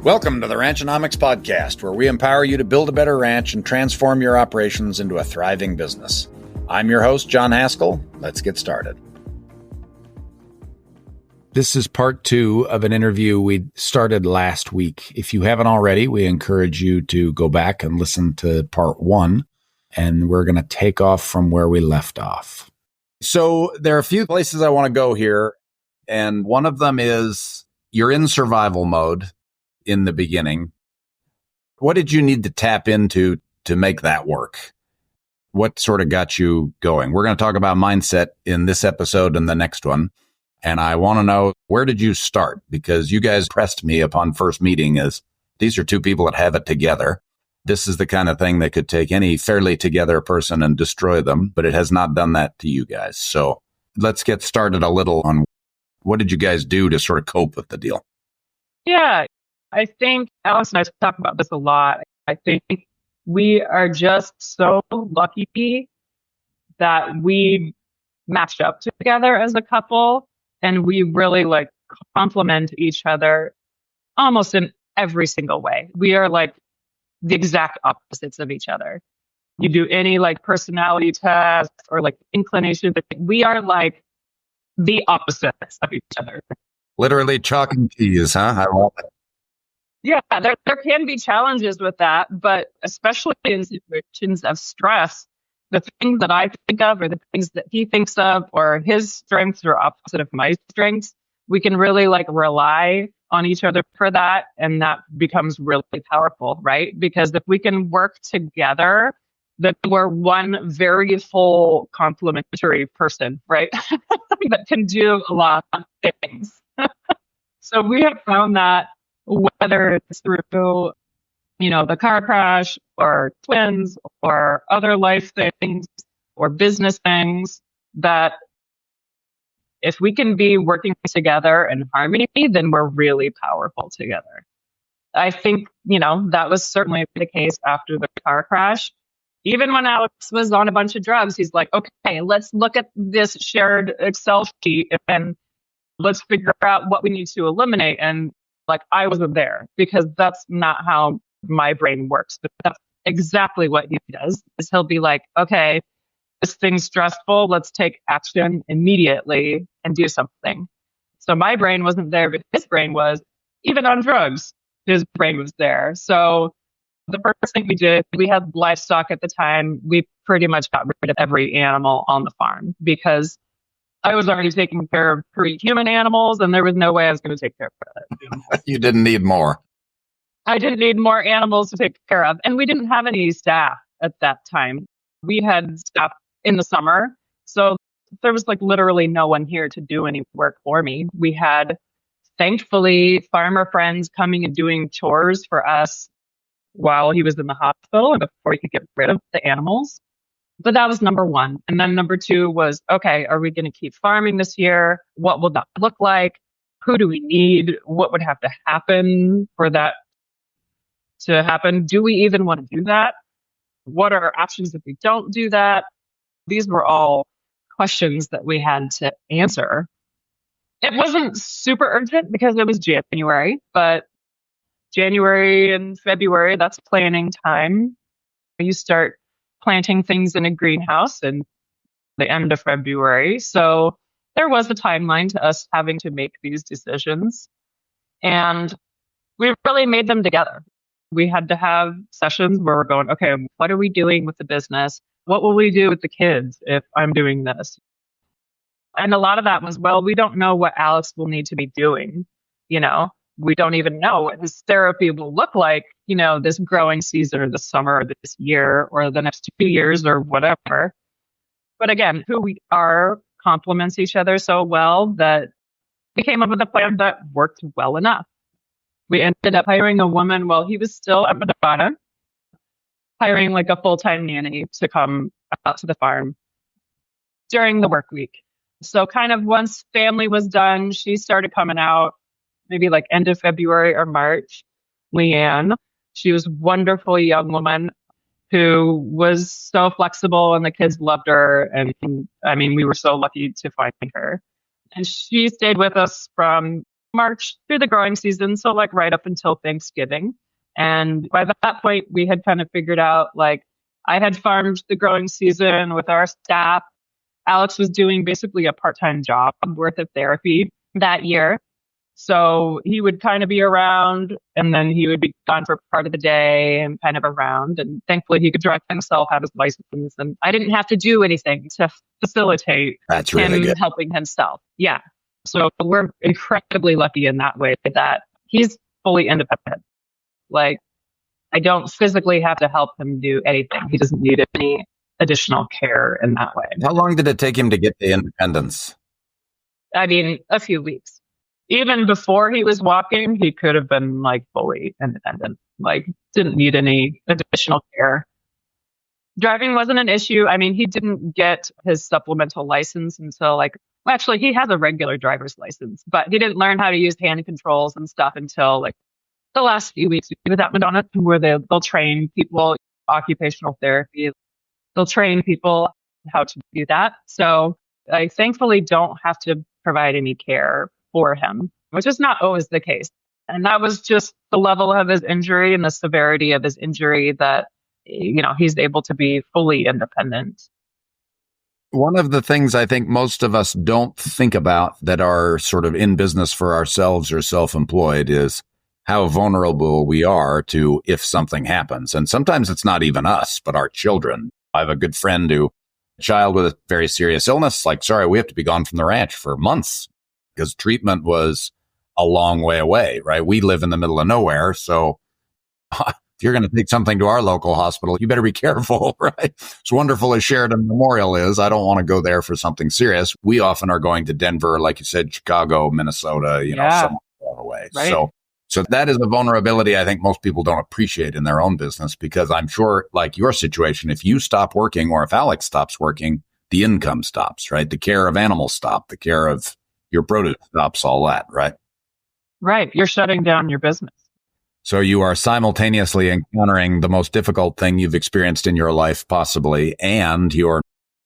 Welcome to the Ranchonomics podcast, where we empower you to build a better ranch and transform your operations into a thriving business. I'm your host, John Haskell. Let's get started. This is part 2 of an interview we started last week. If you haven't already, we encourage you to go back and listen to part 1, and we're going to take off from where we left off. So there are a few places I want to go here, and one of them is you're in survival mode in the beginning. What did you need to tap into to make that work? What sort of got you going? We're going to talk about mindset in this episode and the next one. And I want to know, where did you start? Because you guys pressed me upon first meeting as these are two people that have it together. This is the kind of thing that could take any fairly together person and destroy them, but it has not done that to you guys. So let's get started a little on what did you guys do to sort of cope with the deal? Yeah, I think Alice and I talk about this a lot. I think we are just so lucky that we matched up together as a couple, and we really complement each other almost in every single way. We are like the exact opposites of each other. You do any personality test or inclination, we are like the opposites of each other. Literally chalk and cheese, huh? I love it. Yeah, there can be challenges with that, but especially in situations of stress, the things that I think of or the things that he thinks of or his strengths are opposite of my strengths, we can really rely on each other for that. And that becomes really powerful, right? Because if we can work together, then we're one very full complementary person, right? That can do a lot of things. So we have found that whether it's through, the car crash or twins or other life things or business things, that if we can be working together in harmony, then we're really powerful together. I think, that was certainly the case after the car crash. Even when Alex was on a bunch of drugs, he's like, okay, let's look at this shared Excel sheet and let's figure out what we need to eliminate. And I wasn't there because that's not how my brain works. But that's exactly what he does, is he'll be like, okay, this thing's stressful. Let's take action immediately and do something. So my brain wasn't there, but his brain was. Even on drugs, his brain was there. So the first thing we did, we had livestock at the time. We pretty much got rid of every animal on the farm because I was already taking care of 3 human animals, and there was no way I was going to take care of it. You didn't need more. I didn't need more animals to take care of. And we didn't have any staff at that time. We had staff in the summer. So there was literally no one here to do any work for me. We had, thankfully, farmer friends coming and doing chores for us while he was in the hospital and before he could get rid of the animals. But that was number 1. And then number 2 was, okay, are we going to keep farming this year? What will that look like? Who do we need? What would have to happen for that to happen? Do we even want to do that? What are our options if we don't do that? These were all questions that we had to answer. It wasn't super urgent because it was January, but January and February, that's planning time. You start planting things in a greenhouse in the end of February. So there was a timeline to us having to make these decisions. And we really made them together. We had to have sessions where we're going, okay, what are we doing with the business? What will we do with the kids if I'm doing this? And a lot of that was, we don't know what Alex will need to be doing. We don't even know what his therapy will look like, this growing season or this summer or this year or the next 2 years or whatever. But again, who we are complements each other so well that we came up with a plan that worked well enough. We ended up hiring a woman while he was still at Madonna, hiring a full-time nanny to come out to the farm during the work week. So kind of once family was done, she started coming out maybe end of February or March. Leanne, she was a wonderful young woman who was so flexible and the kids loved her. And we were so lucky to find her. And she stayed with us from March through the growing season. So like right up until Thanksgiving. And by that point, we had kind of figured out like I had farmed the growing season with our staff. Alex was doing basically a part-time job worth of therapy that year. So he would kind of be around and then he would be gone for part of the day and kind of around. And thankfully he could drive himself, have his license. And I didn't have to do anything to facilitate him helping himself. Yeah. So we're incredibly lucky in that way that he's fully independent. Like I don't physically have to help him do anything. He doesn't need any additional care in that way. How long did it take him to get to independence? I mean, a few weeks. Even before he was walking, he could have been like fully independent, like didn't need any additional care. Driving wasn't an issue. I mean, he didn't get his supplemental license until actually he has a regular driver's license, but he didn't learn how to use hand controls and stuff until like the last few weeks with that Madonna, where they'll train people, occupational therapy. They'll train people how to do that. So I thankfully don't have to provide any care for him, which is not always the case. And that was just the level of his injury and the severity of his injury that, he's able to be fully independent. One of the things I think most of us don't think about that are sort of in business for ourselves or self-employed is how vulnerable we are to if something happens. And sometimes it's not even us, but our children. I have a good friend a child with a very serious illness, sorry, we have to be gone from the ranch for months because treatment was a long way away, right? We live in the middle of nowhere. So if you're going to take something to our local hospital, you better be careful, right? As wonderful as Sheridan Memorial is, I don't want to go there for something serious. We often are going to Denver, like you said, Chicago, Minnesota, somewhere far away. Right. So that is a vulnerability I think most people don't appreciate in their own business, because I'm sure, like your situation, if you stop working or if Alex stops working, the income stops, right? The care of animals stop, the care of your produce stops, all that, right? Right. You're shutting down your business. So you are simultaneously encountering the most difficult thing you've experienced in your life, possibly, and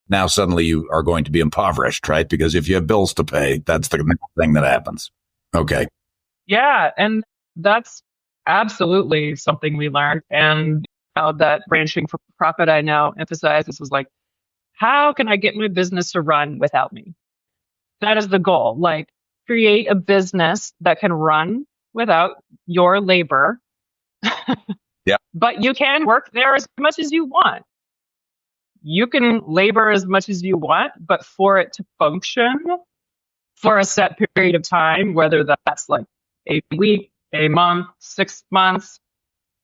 now suddenly you are going to be impoverished, right? Because if you have bills to pay, that's the next thing that happens. Okay. Yeah. And that's absolutely something we learned. And how that ranching for profit I now emphasizes was how can I get my business to run without me? That is the goal. Create a business that can run without your labor. Yeah. But you can work there as much as you want. You can labor as much as you want, but for it to function for a set period of time, whether that's a week, a month, 6 months,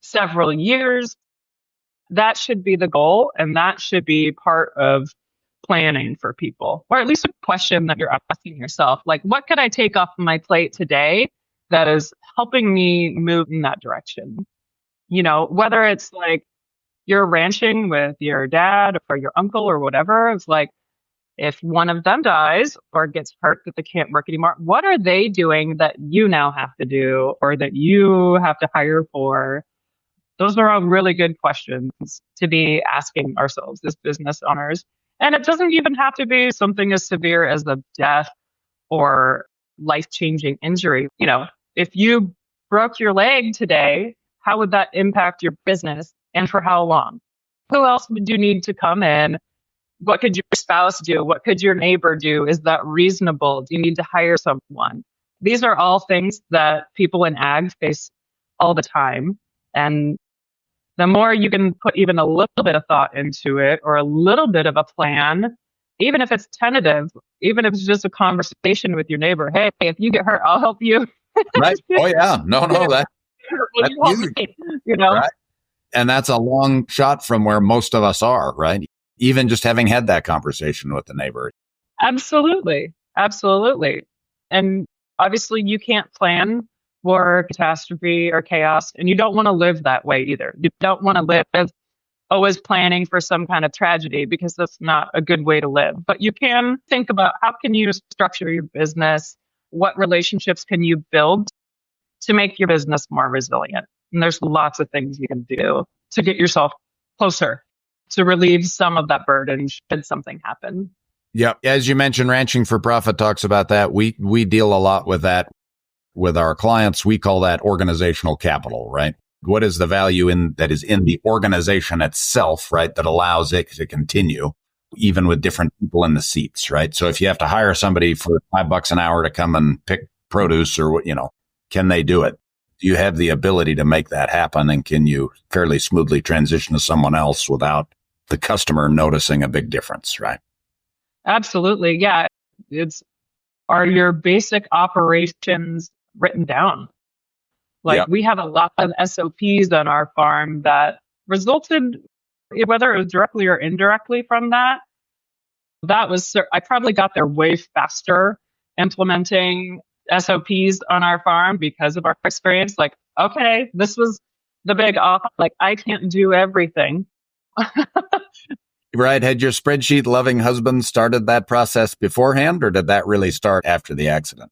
several years, that should be the goal. And that should be part of planning for people, or at least a question that you're asking yourself. What could I take off my plate today that is helping me move in that direction? Whether it's you're ranching with your dad or your uncle or whatever, it's if one of them dies or gets hurt that they can't work anymore, what are they doing that you now have to do or that you have to hire for? Those are all really good questions to be asking ourselves as business owners. And it doesn't even have to be something as severe as a death or life-changing injury. If you broke your leg today, how would that impact your business and for how long? Who else would you need to come in? What could your spouse do? What could your neighbor do? Is that reasonable? Do you need to hire someone? These are all things that people in ag face all the time. And the more you can put even a little bit of thought into it or a little bit of a plan, even if it's tentative, even if it's just a conversation with your neighbor, hey, if you get hurt, I'll help you. Right. Oh, yeah. No, that's huge. Right? And that's a long shot from where most of us are, right? Even just having had that conversation with the neighbor. Absolutely. Absolutely. And obviously you can't plan for catastrophe or chaos, and you don't want to live that way either. You don't want to live as always planning for some kind of tragedy, because that's not a good way to live. But you can think about how can you structure your business? What relationships can you build to make your business more resilient? And there's lots of things you can do to get yourself closer to relieve some of that burden should something happen. Yeah. As you mentioned, Ranching for Profit talks about that. We deal a lot with that. with our clients, we call that organizational capital, right? What is the value that is in the organization itself, right? That allows it to continue even with different people in the seats, right? So if you have to hire somebody for $5 an hour to come and pick produce or what, can they do it? Do you have the ability to make that happen? And can you fairly smoothly transition to someone else without the customer noticing a big difference, right? Absolutely. Yeah. Are your basic operations written down? We have a lot of SOPs on our farm that resulted, whether it was directly or indirectly from that. I probably got there way faster implementing SOPs on our farm because of our experience. Okay, this was the big off. I can't do everything. Right. Had your spreadsheet loving husband started that process beforehand, or did that really start after the accident?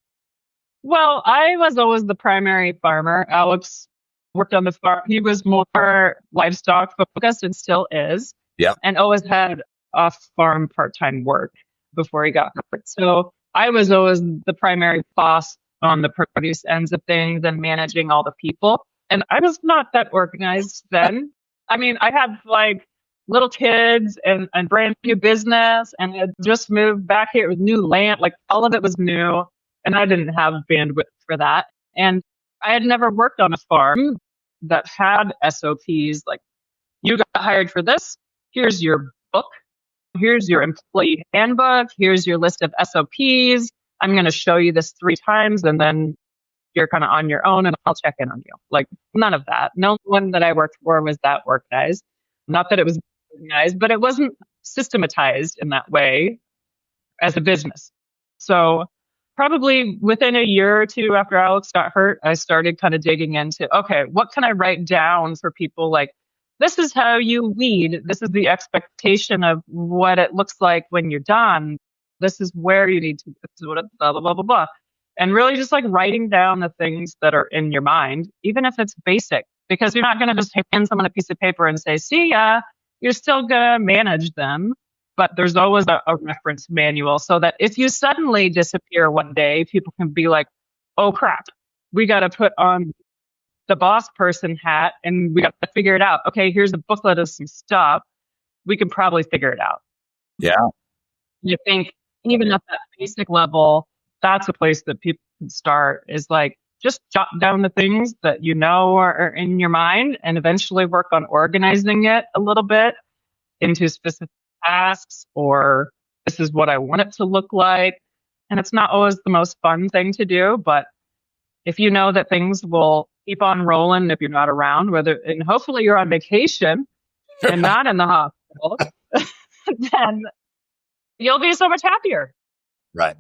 Well, I was always the primary farmer. Alex worked on the farm. He was more livestock focused and still is. Yeah. And always had off-farm part-time work before he got hurt. So I was always the primary boss on the produce ends of things and managing all the people. And I was not that organized then. I mean, I had little kids and brand new business and had just moved back here with new land. All of it was new. And I didn't have bandwidth for that. And I had never worked on a farm that had SOPs. You got hired for this. Here's your book. Here's your employee handbook. Here's your list of SOPs. I'm going to show you this 3 times and then you're kind of on your own and I'll check in on you. None of that. No one that I worked for was that organized. Not that it was organized, but it wasn't systematized in that way as a business. So probably within a year or two after Alex got hurt, I started kind of digging into, okay, what can I write down for people? This is how you lead. This is the expectation of what it looks like when you're done. This is where you need to blah, blah, blah, blah, blah. And really just writing down the things that are in your mind, even if it's basic, because you're not going to just hand someone a piece of paper and say, see ya. You're still going to manage them. But there's always a reference manual so that if you suddenly disappear one day, people can be like, oh, crap, we got to put on the boss person hat and we got to figure it out. Okay, here's a booklet of some stuff. We can probably figure it out. Yeah. You think even at that basic level, that's a place that people can start is just jot down the things that are in your mind and eventually work on organizing it a little bit into specific tasks, or this is what I want it to look like. And it's not always the most fun thing to do, but if you know that things will keep on rolling if you're not around, and hopefully you're on vacation and not in the hospital, then you'll be so much happier. Right.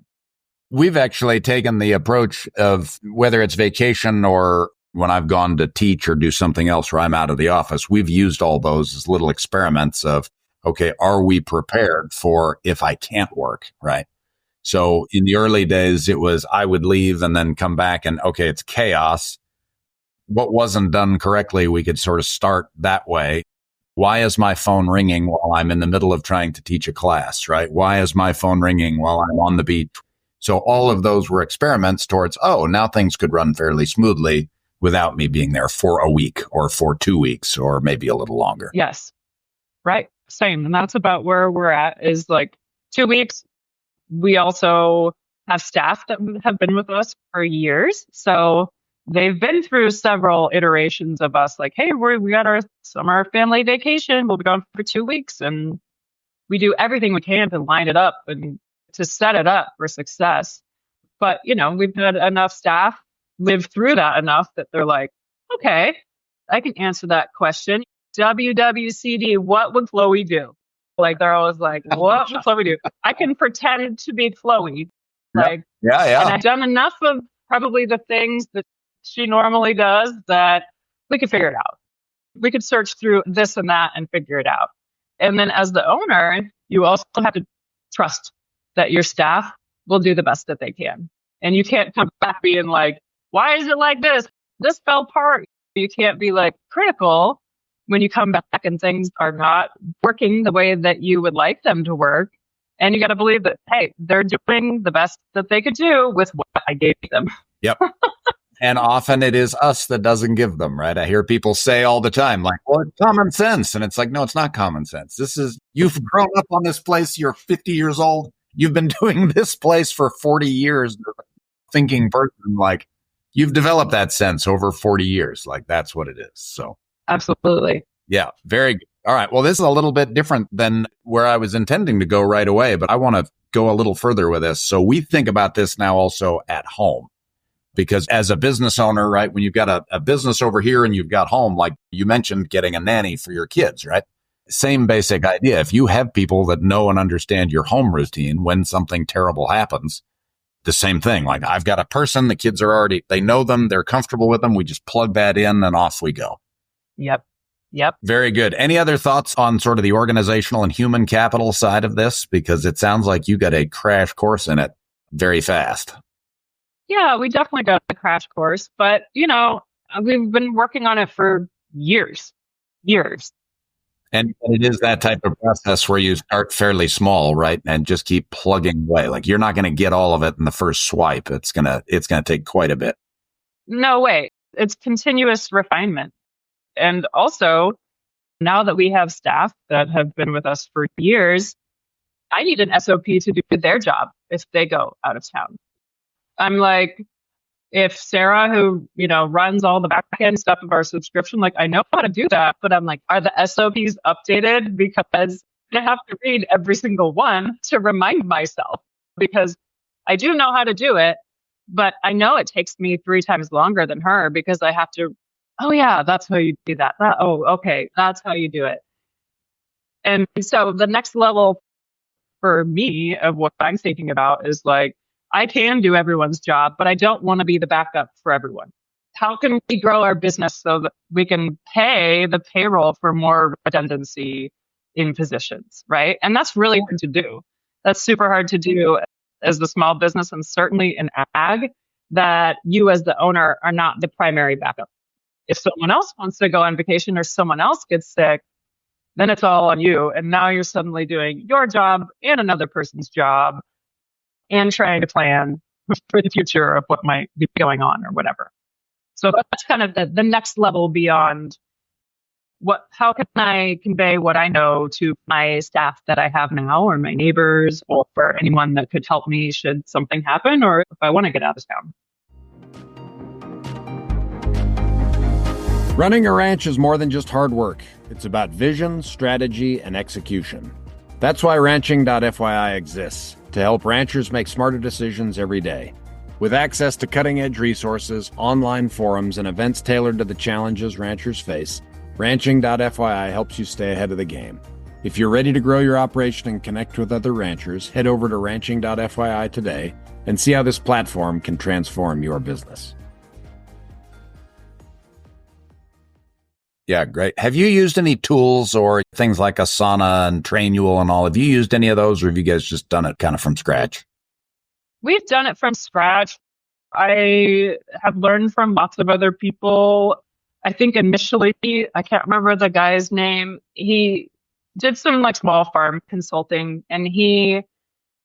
We've actually taken the approach of whether it's vacation or when I've gone to teach or do something else where I'm out of the office, we've used all those as little experiments of, okay, are we prepared for if I can't work, right? So in the early days, it was I would leave and then come back and, okay, it's chaos. What wasn't done correctly, we could sort of start that way. Why is my phone ringing while I'm in the middle of trying to teach a class, right? Why is my phone ringing while I'm on the beach? So all of those were experiments towards, now things could run fairly smoothly without me being there for a week or for 2 weeks or maybe a little longer. Yes. Right. Same. And that's about where we're at is 2 weeks. We also have staff that have been with us for years. So they've been through several iterations of us hey, we got our summer family vacation. We'll be gone for 2 weeks. And we do everything we can to line it up and to set it up for success. But, we've had enough staff live through that enough that they're okay, I can answer that question. WWCD, what would Chloe do? They're always what would Chloe do? I can pretend to be Chloe. Yeah. And I've done enough of probably the things that she normally does that we could figure it out. We could search through this and that and figure it out. And then as the owner, you also have to trust that your staff will do the best that they can. And you can't come back being why is it like this? This fell apart. You can't be critical when you come back and things are not working the way that you would like them to work. And you got to believe that, hey, they're doing the best that they could do with what I gave them. Yep. And often it is us that doesn't give them, right? I hear people say all the time, like, well, it's common sense. And it's like, no, it's not common sense. You've grown up on this place. You're 50 years old. You've been doing this place for 40 years. Thinking person, like, you've developed that sense over 40 years. Like, that's what it is. So, absolutely. Yeah, very good. All right. Well, this is a little bit different than where I was intending to go right away, but I want to go a little further with this. So we think about this now also at home, because as a business owner, right, when you've got a business over here and you've got home, like you mentioned, getting a nanny for your kids, right? Same basic idea. If you have people that know and understand your home routine when something terrible happens, the same thing. Like, I've got a person, the kids are they know them, they're comfortable with them. We just plug that in and off we go. Yep. Very good. Any other thoughts on sort of the organizational and human capital side of this? Because it sounds like you got a crash course in it very fast. Yeah, we definitely got a crash course, but we've been working on it for years. And it is that type of process where you start fairly small, right? And just keep plugging away. Like, you're not going to get all of it in the first swipe. It's going to take quite a bit. No way. It's continuous refinement. And also, now that we have staff that have been with us for years, I need an SOP to do their job if they go out of town. I'm like, if Sarah, who, runs all the back end stuff of our subscription, like, I know how to do that, but I'm like, are the SOPs updated? Because I have to read every single one to remind myself, because I do know how to do it, but I know it takes me 3 times longer than her, because I have to, oh yeah, that's how you do that. Okay, that's how you do it. And so the next level for me of what I'm thinking about is like, I can do everyone's job, but I don't want to be the backup for everyone. How can we grow our business so that we can pay the payroll for more redundancy in positions, right? And that's really hard to do. That's super hard to do as the small business, and certainly in ag, that you as the owner are not the primary backup. If someone else wants to go on vacation or someone else gets sick, then it's all on you. And now you're suddenly doing your job and another person's job, and trying to plan for the future of what might be going on or whatever. So that's kind of the next level beyond how can I convey what I know to my staff that I have now, or my neighbors, or for anyone that could help me should something happen, or if I want to get out of town. Running a ranch is more than just hard work. It's about vision, strategy, and execution. That's why ranching.fyi exists, to help ranchers make smarter decisions every day. With access to cutting-edge resources, online forums, and events tailored to the challenges ranchers face, ranching.fyi helps you stay ahead of the game. If you're ready to grow your operation and connect with other ranchers, head over to ranching.fyi today and see how this platform can transform your business. Yeah, great. Have you used any tools or things like Asana and Trainual and all? Have you used any of those, or have you guys just done it kind of from scratch? We've done it from scratch. I have learned from lots of other people. I think initially, I can't remember the guy's name. He did some like small farm consulting, and he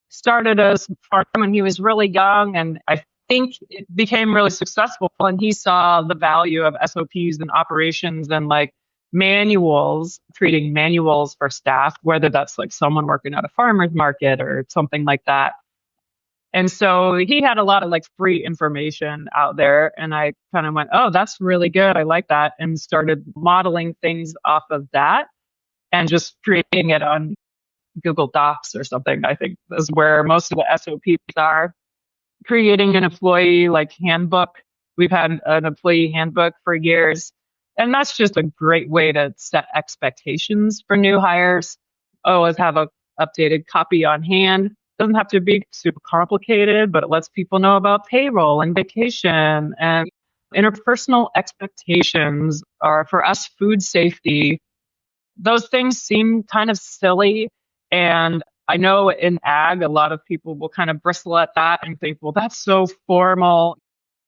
started a farm when he was really young, and I think it became really successful, and he saw the value of SOPs and operations and like manuals, creating manuals for staff, whether that's like someone working at a farmer's market or something like that. And so he had a lot of like free information out there, and I kind of went, oh, that's really good. I like that. And started modeling things off of that and just creating it on Google Docs or something. I think is where most of the SOPs are. Creating an employee like handbook. We've had an employee handbook for years, and that's just a great way to set expectations for new hires. Always have a updated copy on hand. Doesn't have to be super complicated, but it lets people know about payroll and vacation, and interpersonal expectations are for us food safety. Those things seem kind of silly, and I know in ag, a lot of people will kind of bristle at that and think, well, that's so formal.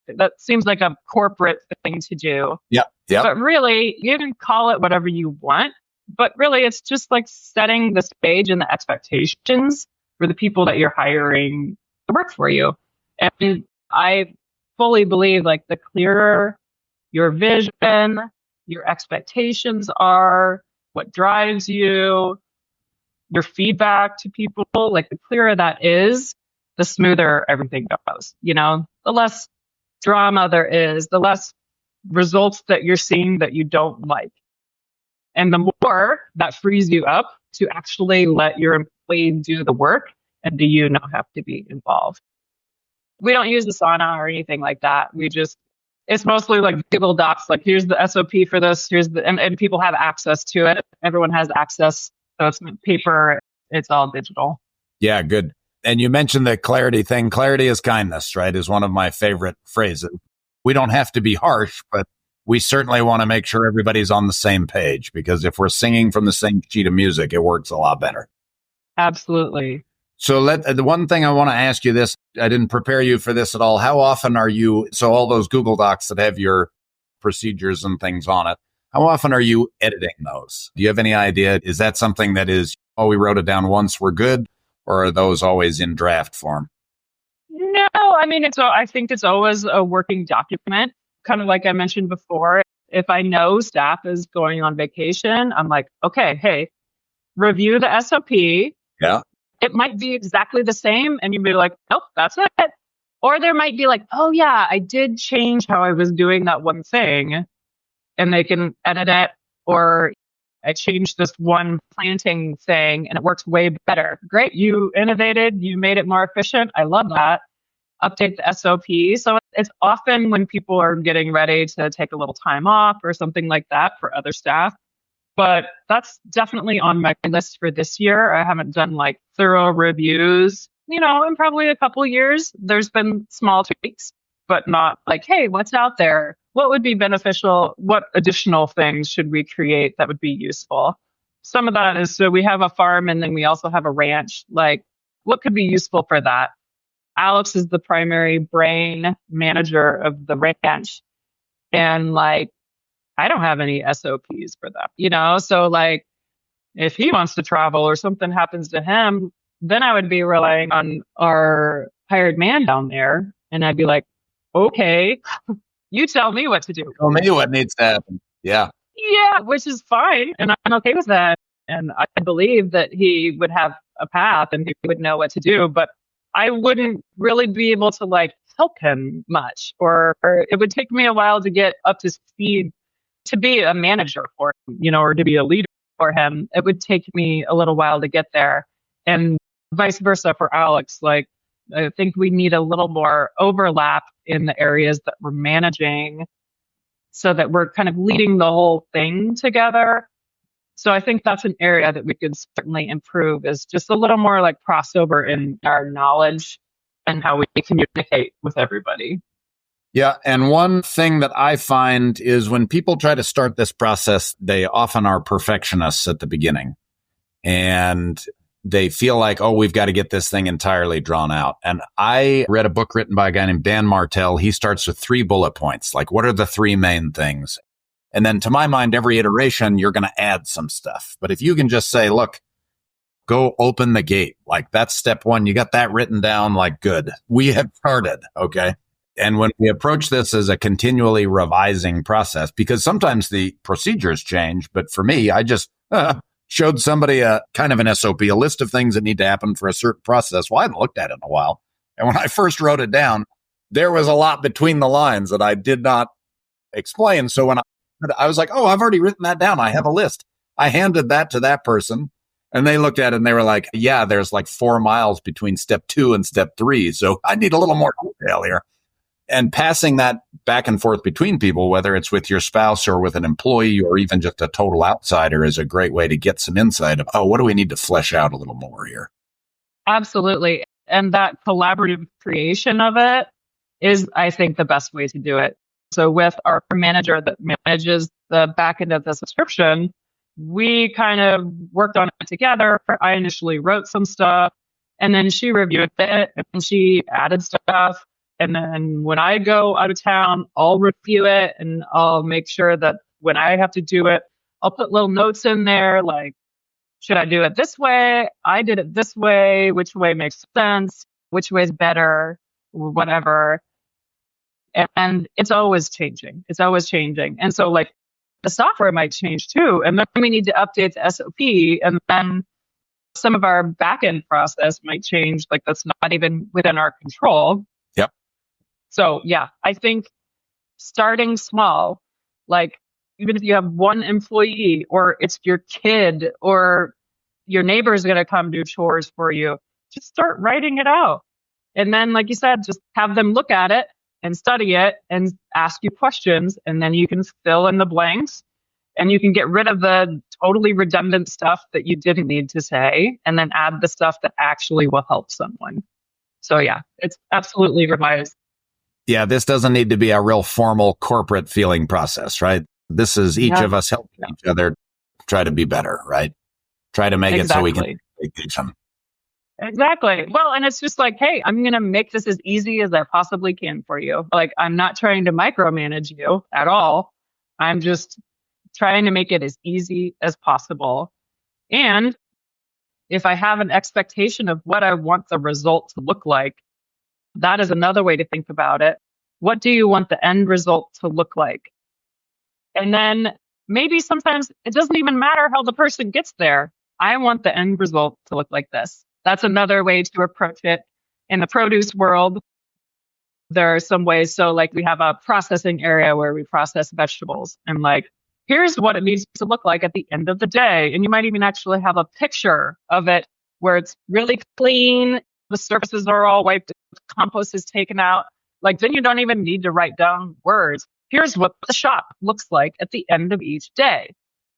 That seems like a corporate thing to do. Yeah. But really, you can call it whatever you want. But really, it's just like setting the stage and the expectations for the people that you're hiring to work for you. And I fully believe like the clearer your vision, your expectations are, what drives you, your feedback to people, like the clearer that is, the smoother everything goes. The less drama there is, the less results that you're seeing that you don't like. And the more that frees you up to actually let your employee do the work and do you not have to be involved. We don't use Asana or anything like that. It's mostly like Google Docs, like here's the SOP for this, and people have access to it. Everyone has access. So it's paper, it's all digital. Yeah, good. And you mentioned the clarity thing. Clarity is kindness, right? Is one of my favorite phrases. We don't have to be harsh, but we certainly want to make sure everybody's on the same page, because if we're singing from the same sheet of music, it works a lot better. Absolutely. So the one thing I want to ask you this, I didn't prepare you for this at all. How often are you, so all those Google Docs that have your procedures and things on it, how often are you editing those? Do you have any idea? Is that something that is, we wrote it down once, we're good? Or are those always in draft form? No, I mean, I think it's always a working document. Kind of like I mentioned before, if I know staff is going on vacation, I'm like, okay, hey, review the SOP. Yeah. It might be exactly the same, and you'd be like, nope, that's it. Or there might be like, oh yeah, I did change how I was doing that one thing, and they can edit it. Or I changed this one planting thing and it works way better. Great, you innovated, you made it more efficient. I love that. Update the SOP. So it's often when people are getting ready to take a little time off or something like that for other staff. But that's definitely on my list for this year. I haven't done like thorough reviews, in probably a couple of years. There's been small tweaks, but not like, hey, what's out there? What would be beneficial? What additional things should we create that would be useful? Some of that is, so we have a farm and then we also have a ranch. Like, what could be useful for that? Alex is the primary brain manager of the ranch. And like, I don't have any SOPs for that, So like, if he wants to travel or something happens to him, then I would be relying on our hired man down there. And I'd be like, okay, you tell me what to do. Tell me what needs to happen. Yeah. Yeah, which is fine. And I'm okay with that. And I believe that he would have a path and he would know what to do. But I wouldn't really be able to like help him much, or it would take me a while to get up to speed to be a manager for him, or to be a leader for him. It would take me a little while to get there, and vice versa for Alex. Like, I think we need a little more overlap in the areas that we're managing so that we're kind of leading the whole thing together. So I think that's an area that we could certainly improve, is just a little more like crossover in our knowledge and how we communicate with everybody. Yeah. And one thing that I find is when people try to start this process, they often are perfectionists at the beginning. And they feel like, we've got to get this thing entirely drawn out. And I read a book written by a guy named Dan Martell. He starts with 3 bullet points. Like, what are the 3 main things? And then to my mind, every iteration, you're going to add some stuff. But if you can just say, look, go open the gate, like that's step 1. You got that written down, like, good. We have started. Okay. And when we approach this as a continually revising process, because sometimes the procedures change, but for me, I just showed somebody a kind of an SOP, a list of things that need to happen for a certain process. Well, I hadn't looked at it in a while. And when I first wrote it down, there was a lot between the lines that I did not explain. So when I was like, I've already written that down. I have a list. I handed that to that person and they looked at it and they were like, yeah, there's like 4 miles between step 2 and step 3. So I need a little more detail here. And passing that back and forth between people, whether it's with your spouse or with an employee or even just a total outsider, is a great way to get some insight of, what do we need to flesh out a little more here? Absolutely. And that collaborative creation of it is, I think, the best way to do it. So with our manager that manages the back end of the subscription, we kind of worked on it together. I initially wrote some stuff and then she reviewed it and she added stuff. And then when I go out of town, I'll review it and I'll make sure that when I have to do it, I'll put little notes in there like, should I do it this way? I did it this way. Which way makes sense? Which way is better? Whatever. And it's always changing. It's always changing. And so like the software might change too. And then we need to update the SOP. And then some of our backend process might change. Like that's not even within our control. Yep. So yeah, I think starting small, like even if you have one employee or it's your kid or your neighbor is going to come do chores for you, just start writing it out. And then, like you said, just have them look at it and study it and ask you questions. And then you can fill in the blanks and you can get rid of the totally redundant stuff that you didn't need to say and then add the stuff that actually will help someone. So yeah, it's absolutely revised. Yeah, this doesn't need to be a real formal corporate feeling process, right? This is each of us helping each other try to be better, right? Try to make it so we can take action. Exactly. Well, and it's just like, hey, I'm going to make this as easy as I possibly can for you. Like, I'm not trying to micromanage you at all. I'm just trying to make it as easy as possible. And if I have an expectation of what I want the result to look like, that is another way to think about it. What do you want the end result to look like? And then maybe sometimes it doesn't even matter how the person gets there. I want the end result to look like this. That's another way to approach it. In the produce world, there are some ways. So like we have a processing area where we process vegetables and like, here's what it needs to look like at the end of the day. And you might even actually have a picture of it where it's really clean. The surfaces are all wiped. Compost is taken out. Like then you don't even need to write down words. Here's what the shop looks like at the end of each day.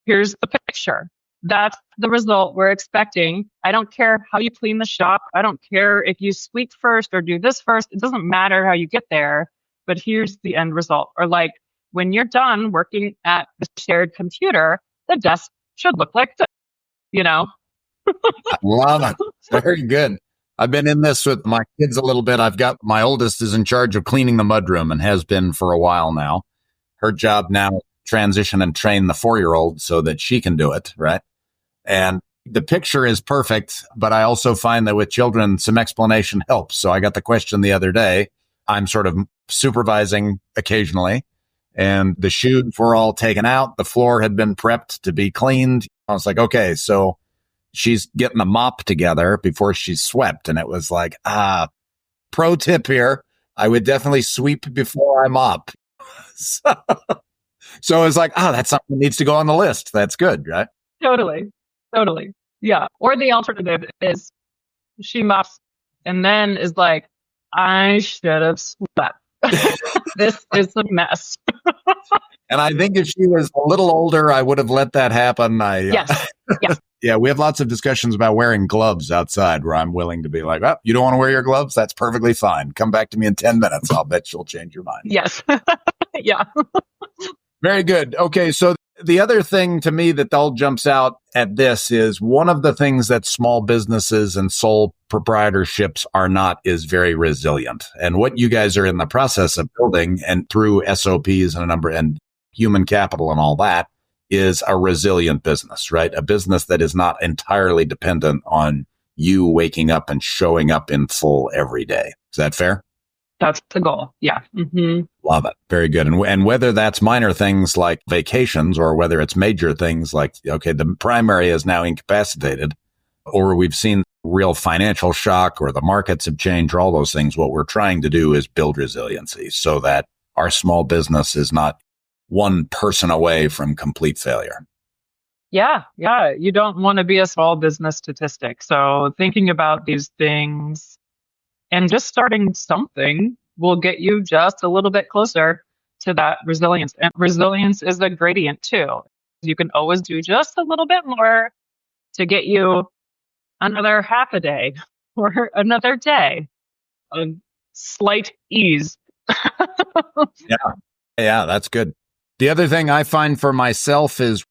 Here's the picture. That's the result we're expecting. I don't care how you clean the shop. I don't care if you sweep first or do this first. It doesn't matter how you get there, but here's the end result. Or like when you're done working at the shared computer, the desk should look like this, you know? I love it. Very good. I've been in this with my kids a little bit. I've got my oldest is in charge of cleaning the mudroom and has been for a while now. Her job now, transition and train the 4-year-old so that she can do it, right? And the picture is perfect, but I also find that with children, some explanation helps. So I got the question the other day. I'm sort of supervising occasionally, and the shoes were all taken out. The floor had been prepped to be cleaned. I was like, okay, so she's getting a mop together before she's swept. And it was like, pro tip here. I would definitely sweep before I mop. So it's like, that's something that needs to go on the list. That's good, right? Totally. Yeah. Or the alternative is she mops and then is like, I should have swept. This is a mess. And I think if she was a little older, I would have let that happen. Yes. Yeah, we have lots of discussions about wearing gloves outside where I'm willing to be like, you don't want to wear your gloves? That's perfectly fine. Come back to me in 10 minutes. I'll bet you'll change your mind. Yes. Yeah. Very good. Okay, so the other thing to me that all jumps out at this is one of the things that small businesses and sole proprietorships are not is very resilient. And what you guys are in the process of building and through SOPs and a number and human capital and all that is a resilient business, right? A business that is not entirely dependent on you waking up and showing up in full every day. Is that fair? That's the goal. Yeah. Mm-hmm. Love it. Very good. And whether that's minor things like vacations or whether it's major things like, okay, the primary is now incapacitated or we've seen real financial shock or the markets have changed or all those things, what we're trying to do is build resiliency so that our small business is not one person away from complete failure. Yeah. You don't want to be a small business statistic. So thinking about these things and just starting something will get you just a little bit closer to that resilience. And resilience is a gradient too. You can always do just a little bit more to get you another half a day or another day of slight ease. Yeah, that's good. The other thing I find for myself is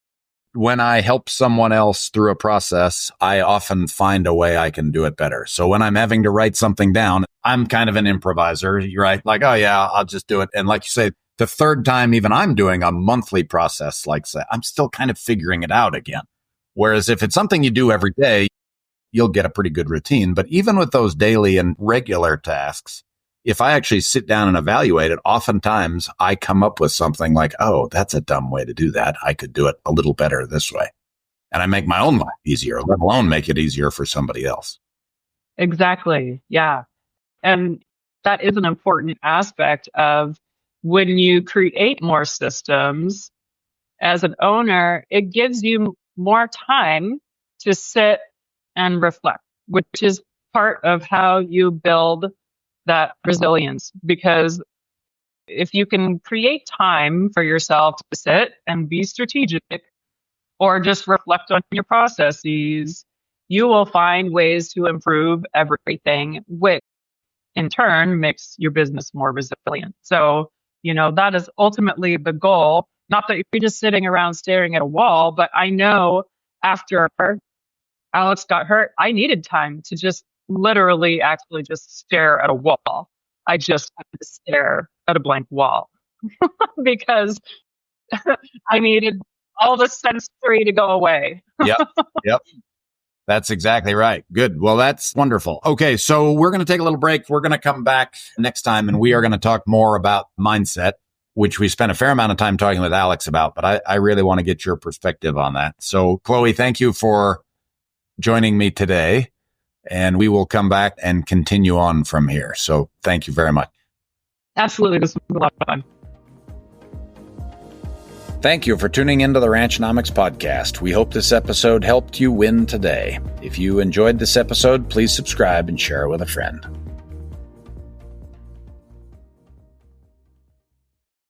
when I help someone else through a process, I often find a way I can do it better. So when I'm having to write something down, I'm kind of an improviser, right? Like, oh yeah, I'll just do it. And like you say, the third time even I'm doing a monthly process like that, I'm still kind of figuring it out again. Whereas if it's something you do every day, you'll get a pretty good routine. But even with those daily and regular tasks, if I actually sit down and evaluate it, oftentimes I come up with something like, oh, that's a dumb way to do that. I could do it a little better this way. And I make my own life easier, let alone make it easier for somebody else. Exactly. Yeah. And that is an important aspect of when you create more systems as an owner, it gives you more time to sit and reflect, which is part of how you build that resilience. Because if you can create time for yourself to sit and be strategic or just reflect on your processes, you will find ways to improve everything, which in turn makes your business more resilient. So, that is ultimately the goal. Not that you're just sitting around staring at a wall, but I know after Alex got hurt, I needed time to just literally actually just stare at a wall. I just had to stare at a blank wall because I needed all the sensory to go away. Yep. That's exactly right. Good. Well, that's wonderful. Okay, so we're going to take a little break. We're going to come back next time, and we are going to talk more about mindset, which we spent a fair amount of time talking with Alex about, but I really want to get your perspective on that. So, Chloe, thank you for joining me today, and we will come back and continue on from here. So thank you very much. Absolutely. This was a lot of fun. Thank you for tuning into the Ranchonomics podcast. We hope this episode helped you win today. If you enjoyed this episode, please subscribe and share it with a friend.